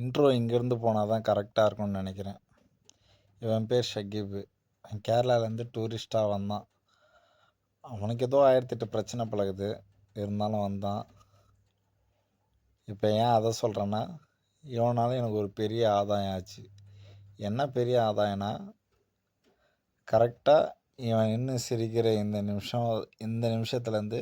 Intro இங்கேருந்து போனால் தான் கரெக்டாக இருக்கும்னு நினைக்கிறேன். இவன் பேர் ஷக்கீபு. கேரளாலேருந்து டூரிஸ்ட்டாக வந்தான். அவனுக்கு ஏதோ 1008 பிரச்சனை பழகுது, இருந்தாலும் வந்தான். இப்போ ஏன் அதை சொல்கிறேன்னா, இவனால எனக்கு ஒரு பெரிய ஆதாயம் ஆச்சு. என்ன பெரிய ஆதாயம்னா, கரெக்டாக இவன் இன்னும் சிரிக்கிற இந்த நிமிஷத்துலேருந்து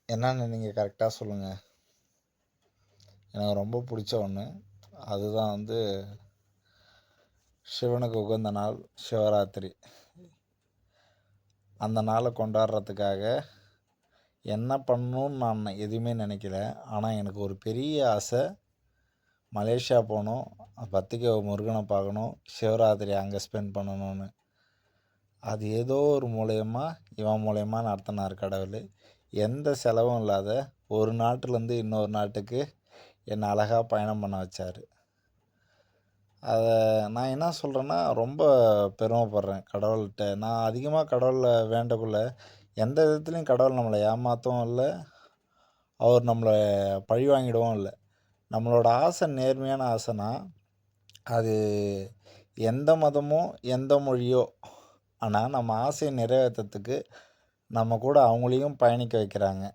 என்னன்னு நீங்கள் கரெக்டாக சொல்லுங்கள். எனக்கு ரொம்ப பிடிச்ச ஒன்று, அதுதான் சிவனுக்கு உகந்த நாள் சிவராத்திரி. அந்த நாளை கொண்டாடுறதுக்காக என்ன பண்ணணும்னு நான் எதுவுமே நினைக்கல. ஆனால் எனக்கு ஒரு பெரிய ஆசை, மலேசியா போகணும், பத்திரிக்கை முருகனை பார்க்கணும், சிவராத்திரி அங்கே ஸ்பெண்ட் பண்ணணும்னு. அது ஏதோ ஒரு இவன் மூலயமா நடத்தினார் கடவுள். எந்த செலவும் இல்லாத ஒரு நாட்டிலேருந்து இன்னொரு நாட்டுக்கு என்னை அழகாக பயணம் பண்ண வச்சார். அதை நான் என்ன சொல்கிறேன்னா, ரொம்ப பெருமைப்படுறேன் கடவுள்கிட்ட. நான் அதிகமாக கடவுளை வேண்டக்குள்ள எந்த விதத்துலையும் கடவுள் நம்மளை ஏமாற்றவும் இல்லை, அவர் நம்மளை பழி வாங்கிடவும் இல்லை. நம்மளோட ஆசை நேர்மையான ஆசைனா அது எந்த மதமோ எந்த மொழியோ, ஆனால் நம்ம ஆசையை நிறைவேற்றத்துக்கு நம்ம கூட அவங்களையும் பயணிக்க வைக்கிறாங்க.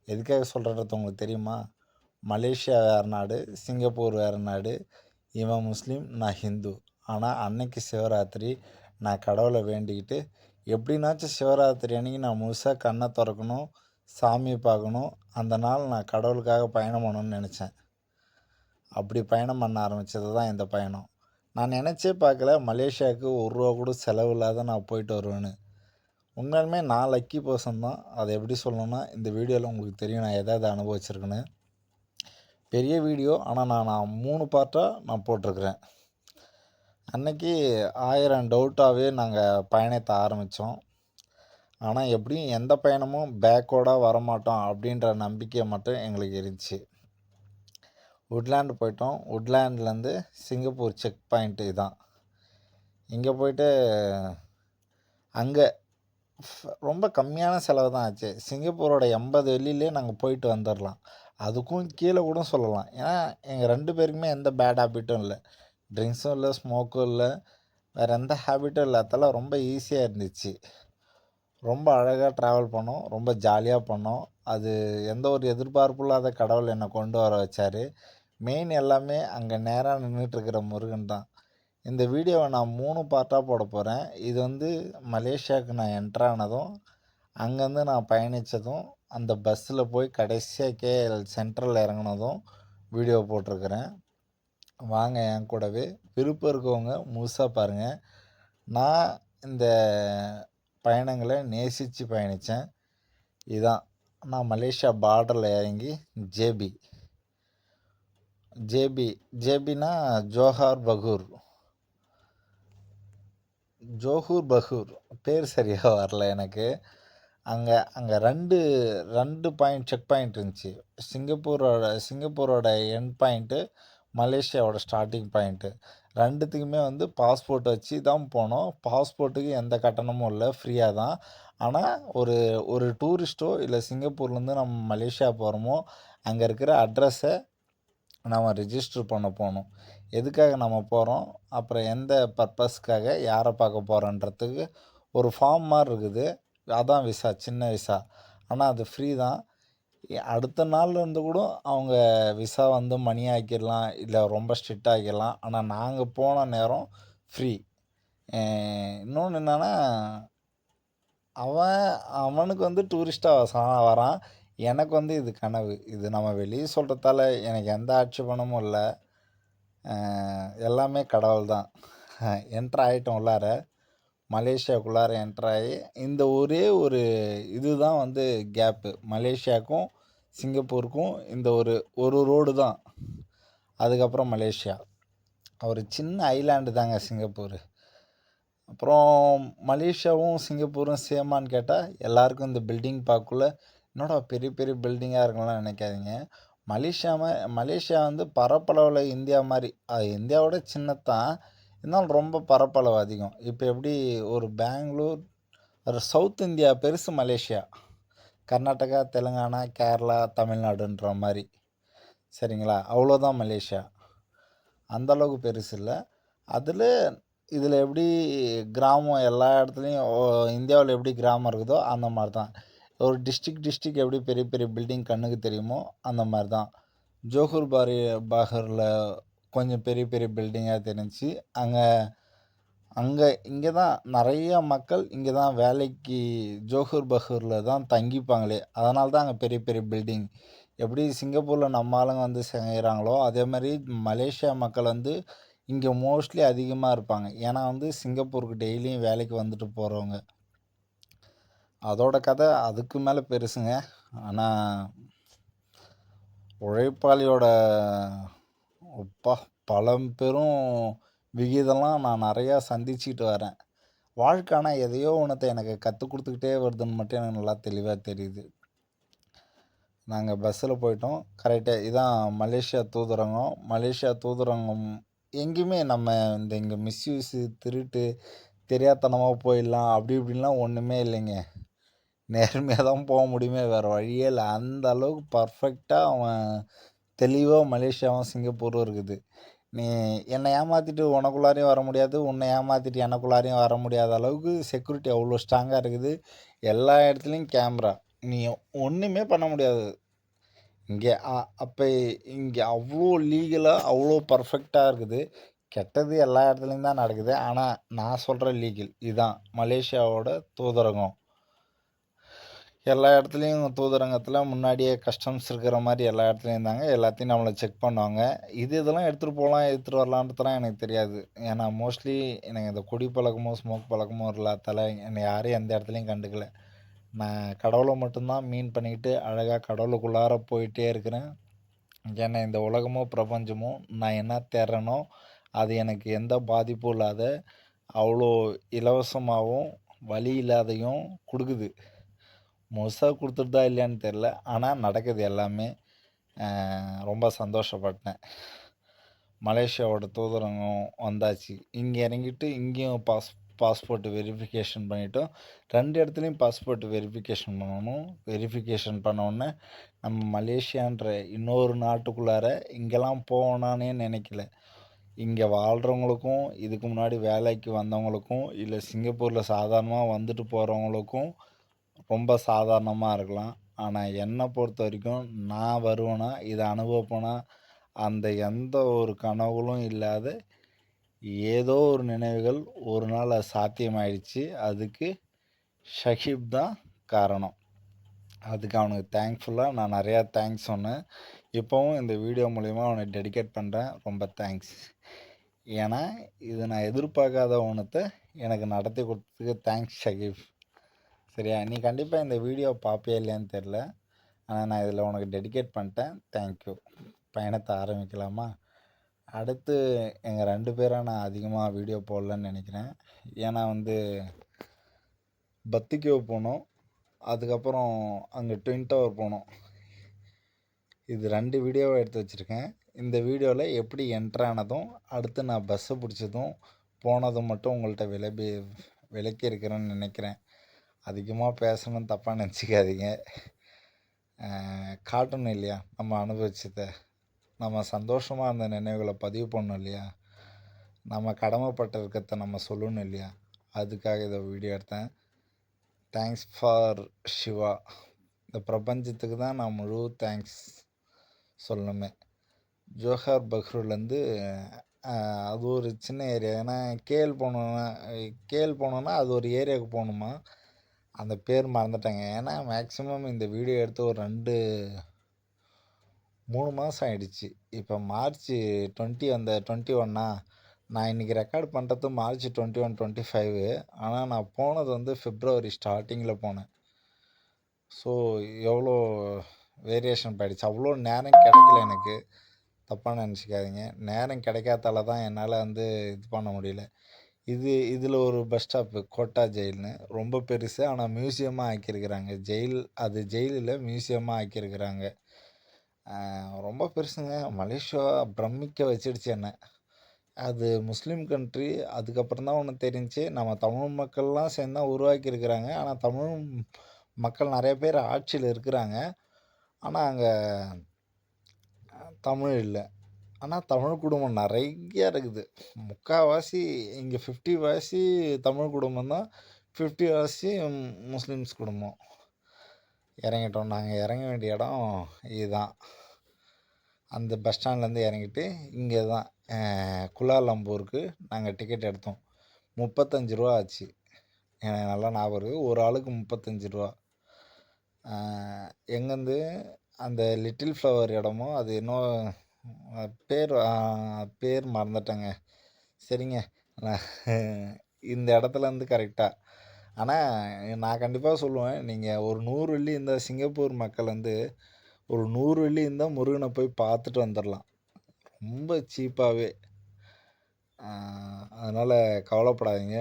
எதுக்காக சொல்கிறது உங்களுக்கு தெரியுமா? மலேசியா வேறு நாடு, சிங்கப்பூர் வேறு நாடு. இவன் முஸ்லீம், நான் ஹிந்து. ஆனால் அன்னைக்கு சிவராத்திரி நான் கடவுளை வேண்டிக்கிட்டு எப்படின்னாச்சும் சிவராத்திரி அன்றைக்கி நான் முழுசாக கண்ணை திறக்கணும், சாமியை பார்க்கணும், அந்த நாள் நான் கடவுளுக்காக பயணம் பண்ணணும்னு நினச்சேன். அப்படி பயணம் பண்ண ஆரம்பித்தது தான் இந்த பயணம். நான் நினச்சே பார்க்கல மலேசியாவுக்கு ₹1 கூட செலவு இல்லாத நான் போயிட்டு வருவேன்னு. உண்மையாலுமே நான் லக்கி பர்சன் தான். அதை எப்படி சொல்லணும்னா, இந்த வீடியோவில் உங்களுக்கு தெரியும் நான் எதாவது அனுபவிச்சிருக்கேன்னு. பெரிய வீடியோ, ஆனால் நான் 3 பார்ட்டாக நான் போட்டிருக்கிறேன். அன்றைக்கி 1000 டவுட்டாகவே நாங்கள் பயணத்தை ஆரம்பித்தோம். ஆனால் எப்படியும் எந்த பயணமும் பேக்கோடாக வரமாட்டோம் அப்படின்ற நம்பிக்கை மட்டும் எங்களுக்கு இருந்துச்சு. உட்லேண்டு போயிட்டோம். உட்லேண்ட்லேருந்து சிங்கப்பூர் செக் பாயிண்ட்டு இதுதான். இங்கே போயிட்டு அங்கே ரொம்ப கம்மியான செலவு தான் ஆச்சு. சிங்கப்பூரோட 80 வெள்ளிலே நாங்கள் போயிட்டு வந்துடலாம். அதுக்கும் கீழே கூட சொல்லலாம். ஏன்னா எங்கள் 2 பேருக்குமே எந்த பேட் ஹேபிட்டும் இல்லை, ட்ரிங்க்ஸும் இல்லை, ஸ்மோக்கும் இல்லை, வேறு எந்த ஹேபிட்டும் இல்லை. அதெல்லாம் ரொம்ப ஈஸியாக இருந்துச்சு. ரொம்ப அழகாக ட்ராவல் பண்ணோம், ரொம்ப ஜாலியாக பண்ணோம். அது எந்த ஒரு எதிர்பார்ப்பும் இல்லாத கடவுள் என்னை கொண்டு வர வச்சார். மெயின் எல்லாமே அங்கே நேராக நின்றுட்டுருக்கிற முருகன் தான். இந்த வீடியோவை நான் 3 பார்ட்டாக போட போகிறேன். இது மலேசியாவுக்கு நான் என்ட்ரானதும், அங்கேருந்து நான் பயணித்ததும், அந்த பஸ்ஸில் போய் கடைசியாக KL சென்ட்ரலில் இறங்குனதும் வீடியோ போட்டிருக்கிறேன். வாங்க என் கூடவே. விருப்பம் இருக்கவங்க முழுசாக பாருங்கள். நான் இந்த பயணங்களை நேசித்து பயணித்தேன். இதுதான் நான் மலேசியா பார்டரில் இறங்கி ஜேபினா ஜோஹூர் பகூர் பேர் சரியாக வரல எனக்கு. அங்கே ரெண்டு செக் பாயிண்ட் இருந்துச்சு. சிங்கப்பூரோட எண்ட் பாயிண்ட்டு, மலேசியாவோட ஸ்டார்டிங் பாயிண்ட்டு. ரெண்டுத்துக்குமே பாஸ்போர்ட் வச்சு தான் போனோம். பாஸ்போர்ட்டுக்கு எந்த கட்டணமும் இல்லை, ஃப்ரீயாக தான். ஆனால் ஒரு டூரிஸ்ட்டோ இல்லை சிங்கப்பூர்லேருந்து நம்ம மலேசியா போகிறோமோ, அங்கே இருக்கிற அட்ரஸை நம்ம ரிஜிஸ்டர் பண்ண போகணும். எதுக்காக நம்ம போகிறோம், அப்புறம் எந்த பர்பஸ்க்காக, யாரை பார்க்க போகிறோன்றதுக்கு ஒரு ஃபார்ம் மாதிரி இருக்குது. அதான் விசா, சின்ன விசா. ஆனால் அது ஃப்ரீ தான். அடுத்த நாள்லேருந்து கூட அவங்க விசா மணி ஆக்கிடலாம், இல்லை ரொம்ப ஸ்ட்ரிக்ட் ஆக்கிடலாம். ஆனால் நாங்கள் போன நேரம் ஃப்ரீ. இன்னொன்று என்னென்னா, அவனுக்கு டூரிஸ்ட்டாக வரான், எனக்கு இது கனவு. இது நம்ம வெளியே சொல்கிறதால எனக்கு எந்த ஆட்சேபணமும் இல்லை. எல்லாமே கடவுள் தான். என்ட்ரு ஆகிட்டோம் உள்ளார, மலேசியாவுக்குள்ளார என்ட்ராகி இந்த ஒரே ஒரு இதுதான் கேப்பு. மலேசியாவுக்கும் சிங்கப்பூருக்கும் இந்த ஒரு ரோடு தான். அதுக்கப்புறம் மலேசியா. ஒரு சின்ன ஐலாண்டு தாங்க சிங்கப்பூர். அப்புறம் மலேசியாவும் சிங்கப்பூரும் சேமான்னு கேட்டால், எல்லாருக்கும் இந்த பில்டிங் பார்க்கக்குள்ள என்னடா பெரிய பெரிய பில்டிங்காக இருக்கும்லாம் நினைக்காதீங்க. மலேசியா பரப்பளவில் இந்தியா மாதிரி, அது இந்தியாவோட சின்னத்தான், இருந்தாலும் ரொம்ப பரப்பளவு அதிகம். இப்போ எப்படி ஒரு பெங்களூர், ஒரு சவுத் இந்தியா பெருசு மலேசியா, கர்நாடகா, தெலுங்கானா, கேரளா, தமிழ்நாடுன்ற மாதிரி. சரிங்களா? அவ்வளோதான் மலேசியா. அந்த அளவுக்கு பெருசு இல்ல. அதில் இதில் எப்படி கிராமம் எல்லா இடத்துலையும் இந்தியாவில் எப்படி கிராமம் இருக்குதோ அந்த மாதிரி தான். ஒரு டிஸ்ட்ரிக்ட் எப்படி பெரிய பெரிய பில்டிங் கண்ணுக்கு தெரியுமோ அந்த மாதிரி தான். ஜோஹர் பாகரில் கொஞ்சம் பெரிய பெரிய பில்டிங்காக தெரிஞ்சுச்சு. இங்கே தான் நிறைய மக்கள் இங்கே தான் வேலைக்கு ஜோஹர் பஹூரில் தான் தங்கிப்பாங்களே. அதனால தான் அங்கே பெரிய பெரிய பில்டிங். எப்படி சிங்கப்பூரில் நம்ம ஆளுங்க வந்து செய்கிறாங்களோ அதே மாதிரி மலேசியா மக்கள் வந்து இங்கே மோஸ்ட்லி அதிகமாக இருப்பாங்க. ஏன்னா வந்து சிங்கப்பூருக்கு டெய்லியும் வேலைக்கு வந்துட்டு போகிறவங்க. அதோட கதை அதுக்கு மேலே பெருசுங்க. ஆனால் உழைப்பாளியோட பெரும் விகிதம்லாம் நான் நிறையா சந்திச்சுக்கிட்டு வரேன். வாழ்க்கை ஆனால் எதையோ ஒன்றத்தை எனக்கு கற்றுக் கொடுத்துக்கிட்டே வருதுன்னு மட்டும் எனக்கு நல்லா தெளிவாக தெரியுது. நாங்கள் பஸ்ஸில் போயிட்டோம். கரெக்டாக இதான் மலேசியா தூதரங்கம். மலேசியா தூதரங்கம் எங்கேயுமே நம்ம இங்கே மிஸ்யூஸு திருட்டு தெரியாதனமாக போயிடலாம் அப்படி இப்படின்லாம் ஒன்றுமே இல்லைங்க. நேர்மையாக தான் போக முடியுமே, வேறு வழியே இல்லை. அந்த அளவுக்கு பர்ஃபெக்டாக அவன் தெளிவாக மலேசியாவும் சிங்கப்பூரும் இருக்குது. நீ என்னை ஏமாற்றிட்டு உனக்குள்ளாரையும் வர முடியாது, உன்னை ஏமாற்றிட்டு எனக்குள்ளாரையும் வர முடியாத அளவுக்கு செக்யூரிட்டி அவ்வளோ ஸ்ட்ராங்காக இருக்குது. எல்லா இடத்துலையும் கேமரா. நீ ஒன்றுமே பண்ண முடியாது இங்கே. அப்போ இங்கே அவ்வளோ லீகலாக அவ்வளோ பர்ஃபெக்டாக இருக்குது. கெட்டது எல்லா இடத்துலையும் தான் நடக்குது. ஆனால் நான் சொல்கிற லீகல் இதுதான் மலேசியாவோட தூதரகம். எல்லா இடத்துலையும் தூதரங்கத்தில் முன்னாடியே கஸ்டம்ஸ் இருக்கிற மாதிரி எல்லா இடத்துலையும் இருந்தாங்க. எல்லாத்தையும் நம்மளை செக் பண்ணுவாங்க. இதெல்லாம் எடுத்துகிட்டு போகலாம் எடுத்துகிட்டு வரலான்றதுலாம் எனக்கு தெரியாது. ஏன்னா மோஸ்ட்லி எனக்கு இந்த குடி பழக்கமோ ஸ்மோக் பழக்கமோ இல்லாதால என்னை யாரையும் எந்த இடத்துலையும் கண்டுக்கல. நான் கடவுளை மட்டும்தான் மீன் பண்ணிக்கிட்டு அழகாக கடவுளுக்குள்ளார போயிட்டே இருக்கிறேன். ஏன்னா இந்த உலகமோ பிரபஞ்சமோ நான் என்ன தேடுறேனோ அது எனக்கு எந்த பாதிப்பும் இல்லாத அவ்வளோ இலவசமாகவும் வழி இல்லாதையும் கொடுக்குது. முழுசாக கொடுத்துட்டு இல்லையான்னு தெரில, ஆனால் நடக்குது எல்லாமே. ரொம்ப சந்தோஷப்பட்டேன். மலேசியாவோட தூதரங்கம் வந்தாச்சு. இங்கே இறங்கிட்டு இங்கேயும் பாஸ்போர்ட் வெரிஃபிகேஷன் பண்ணிட்டோம். 2 இடத்துலையும் பாஸ்போர்ட் வெரிஃபிகேஷன் பண்ணணும். வெரிஃபிகேஷன் பண்ணோன்னே நம்ம மலேசியான்ற இன்னொரு நாட்டுக்குள்ளார இங்கெல்லாம் போகணுன்னே நினைக்கல. இங்கே வாழ்கிறவங்களுக்கும் இதுக்கு முன்னாடி வேலைக்கு வந்தவங்களுக்கும் இல்லை சிங்கப்பூரில் சாதாரணமாக வந்துட்டு போகிறவங்களுக்கும் ரொம்ப சாதாரணமாக இருக்கலாம். ஆனால் என்னை பொறுத்த வரைக்கும் நான் வருவேனா இதை அனுபவிப்பேனா அந்த எந்த ஒரு கனவுகளும் இல்லாத ஏதோ ஒரு நினைவுகள் ஒரு நாள் அது சாத்தியமாயிடுச்சு. அதுக்கு ஷஹீப் தான் காரணம். அதுக்கு அவனுக்கு தேங்க்ஃபுல்லாக நான் நிறையா தேங்க்ஸ் சொன்னேன். இப்போவும் இந்த வீடியோ மூலிமா அவனை டெடிகேட் பண்ணுறேன். ரொம்ப தேங்க்ஸ். ஏன்னா இது நான் எதிர்பார்க்காத ஒன்றத்தை எனக்கு நடத்தி கொடுத்ததுக்கு தேங்க்ஸ் ஷஹீப். சரியா? நீ கண்டிப்பாக இந்த வீடியோ பார்ப்பியா இல்லையான்னு தெரில, ஆனால் நான் இதில் உனக்கு டெடிகேட் பண்ணிட்டேன். தேங்க்யூ. பயணத்தை ஆரம்பிக்கலாமா? அடுத்து எங்கள் 2 பேராக நான் அதிகமாக வீடியோ போடலன்னு நினைக்கிறேன். ஏன்னா வந்து பத்திக்கேவ் போனோம், அதுக்கப்புறம் அங்கே ட்வின் டவர் போனோம். இது 2 வீடியோவை எடுத்து வச்சுருக்கேன். இந்த வீடியோவில் எப்படி என்ட்ரானதும் அடுத்து நான் பஸ்ஸை பிடிச்சதும் போனதும் மட்டும் உங்கள்கிட்ட விளக்கி இருக்கிறேன்னு நினைக்கிறேன். அதிகமாக பேசணும்னு தப்பாக நினச்சிக்காதீங்க. காட்டணும் இல்லையா நம்ம அனுபவிச்சதை, நம்ம சந்தோஷமாக இருந்த நினைவுகளை பதிவு பண்ணணும் இல்லையா, நம்ம கடமைப்பட்ட இருக்கிறத நம்ம சொல்லணும் இல்லையா, அதுக்காக இதை வீடியோ எடுத்தேன். Thanks for Siva. இந்த பிரபஞ்சத்துக்கு தான் நான் முழு தேங்க்ஸ் சொல்லணுமே. ஜோஹர் பஹ்ரூலேருந்து அது ஒரு சின்ன ஏரியா. ஏன்னா கேஎல் போனோன்னா அது ஒரு ஏரியாவுக்கு போகணுமா, அந்த பேர் மறந்துட்டாங்க. ஏன்னா மேக்ஸிமம் இந்த வீடியோ எடுத்து ஒரு 3 மாதம் ஆகிடுச்சு. இப்போ மார்ச் 20 அந்த 21 நான் இன்றைக்கி ரெக்கார்ட் பண்ணுறது மார்ச் 21, 25. ஆனால் நான் போனது வந்து பிப்ரவரி ஸ்டார்டிங்கில் போனேன். ஸோ எவ்வளோ வேரியேஷன் போயிடுச்சு. அவ்வளோ நேரம் கிடைக்கல எனக்கு, தப்பாக நினச்சிக்காதீங்க. நேரம் கிடைக்காதால தான் என்னால் வந்து இது பண்ண முடியல. இதில் ஒரு பஸ் ஸ்டாப்பு கோட்டா ஜெயில்னு ரொம்ப பெருசு, ஆனால் மியூசியமாக ஆக்கியிருக்கிறாங்க. அது ஜெயிலில் மியூசியமாக ஆக்கியிருக்கிறாங்க. ரொம்ப பெருசுங்க. மலேசியா பிரமிக்க வச்சிடுச்சு என்ன. அது முஸ்லீம் கண்ட்ரி. அதுக்கப்புறம் தான் ஒன்று தெரிஞ்சு நம்ம தமிழ் மக்கள்லாம் சேர்ந்து தான் உருவாக்கியிருக்கிறாங்க. ஆனால் தமிழ் மக்கள் நிறைய பேர் ஆட்சியில் இருக்கிறாங்க. ஆனால் அங்கே தமிழ் இல்லை. ஆனால் தமிழ் குடும்பம் நிறைய இருக்குது. முக்கால்வாசி இங்கே 50 தமிழ் குடும்பம் தான், 50 முஸ்லீம்ஸ் குடும்பம். இறங்கிட்டோம். நாங்கள் இறங்க வேண்டிய இடம் இதுதான். அந்த பஸ் ஸ்டாண்ட்லேருந்து இறங்கிட்டு இங்கே தான் குலாலம்பூருக்கு நாங்கள் டிக்கெட் எடுத்தோம். 35 ரூபா ஆச்சு. எனக்கு நல்லா ஞாபகம் இருக்குது. ஒரு ஆளுக்கு 35 ரூபா. எங்கேருந்து அந்த லிட்டில் ஃப்ளவர் இடமோ அது இன்னும் பேர் மறந்துட்டேங்க. சரிங்க, இந்த இடத்துலேருந்து கரெக்டாக. ஆனால் நான் கண்டிப்பாக சொல்லுவேன், நீங்கள் ஒரு 100 வெள்ளி இந்த சிங்கப்பூர் மக்கள் வந்து ஒரு 100 வெள்ளி இருந்தால் முருகனை போய் பார்த்துட்டு வந்துடலாம், ரொம்ப சீப்பாகவே. அதனால் கவலைப்படாதீங்க.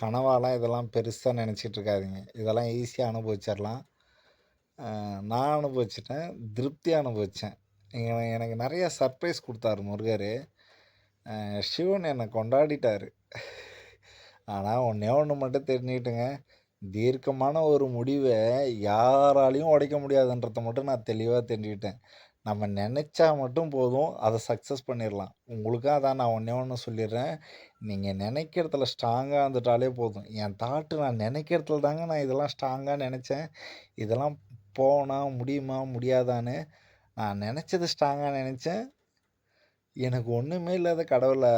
கனவாலாம் இதெல்லாம் பெருசாக நினச்சிட்டு இருக்காதீங்க. இதெல்லாம் ஈஸியாக அனுபவிச்சிடலாம். நான் அனுபவிச்சிட்டேன், திருப்தியாக அனுபவித்தேன். எனக்கு நிறையா சர்ப்ரைஸ் கொடுத்தாரு முருகர். சிவன் என்னை கொண்டாடிட்டார். ஆனால் ஒன்றே ஒன்று மட்டும் தெரிஞ்சுக்கிட்டுங்க, தீர்க்கமான ஒரு முடிவை யாராலையும் உடைக்க முடியாதுன்றதை மட்டும் நான் தெளிவாக தெரிஞ்சுக்கிட்டேன். நம்ம நினச்சா மட்டும் போதும், அதை சக்ஸஸ் பண்ணிடலாம். உங்களுக்காக தான் நான் ஒன்றே ஒன்று சொல்லிடுறேன், நீங்கள் நினைக்கிறதுல ஸ்ட்ராங்காக இருந்துட்டாலே போதும். என் தாட்டு நான் நினைக்கிறதுல தாங்க நான் இதெல்லாம் ஸ்ட்ராங்காக நினச்சேன். இதெல்லாம் போனால் முடியுமா முடியாதான்னு நான் நினச்சது ஸ்ட்ராங்காக நினச்சேன். எனக்கு ஒன்றுமே இல்லாத கடவுளை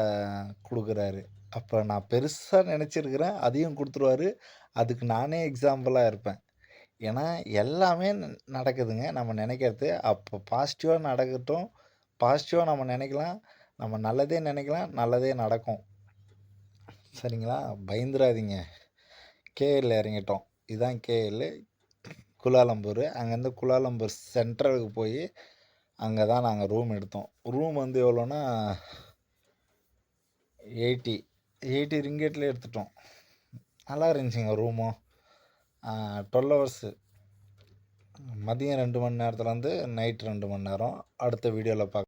கொடுக்குறாரு. அப்போ நான் பெருசாக நினச்சிருக்கிறேன், அதையும் கொடுத்துருவாரு. அதுக்கு நானே எக்ஸாம்பிளாக இருப்பேன். ஏன்னா எல்லாமே நடக்குதுங்க நம்ம நினைக்கிறது. அப்போ பாசிட்டிவாக நடக்கட்டும், பாசிட்டிவாக நம்ம நினைக்கலாம், நம்ம நல்லதே நினைக்கலாம், நல்லதே நடக்கும். சரிங்களா? பயந்துடாதீங்க. கேஎல் இறங்கிட்டோம். இதுதான் கேஎல் குலாலம்பூர். அங்கேருந்து குலாலம்பூர் சென்ட்ரலுக்கு போய் அங்கே தான் நாங்கள் ரூம் எடுத்தோம். ரூம் வந்து எவ்வளோன்னா 80 ரிங்கெட்லேயே எடுத்துட்டோம். நல்லா இருந்துச்சுங்க ரூமும். 12 ஹவர்ஸு, மதியம் 2 மணி நேரத்துலேருந்து நைட் 2 மணி நேரம். அடுத்த வீடியோவில் பார்க்க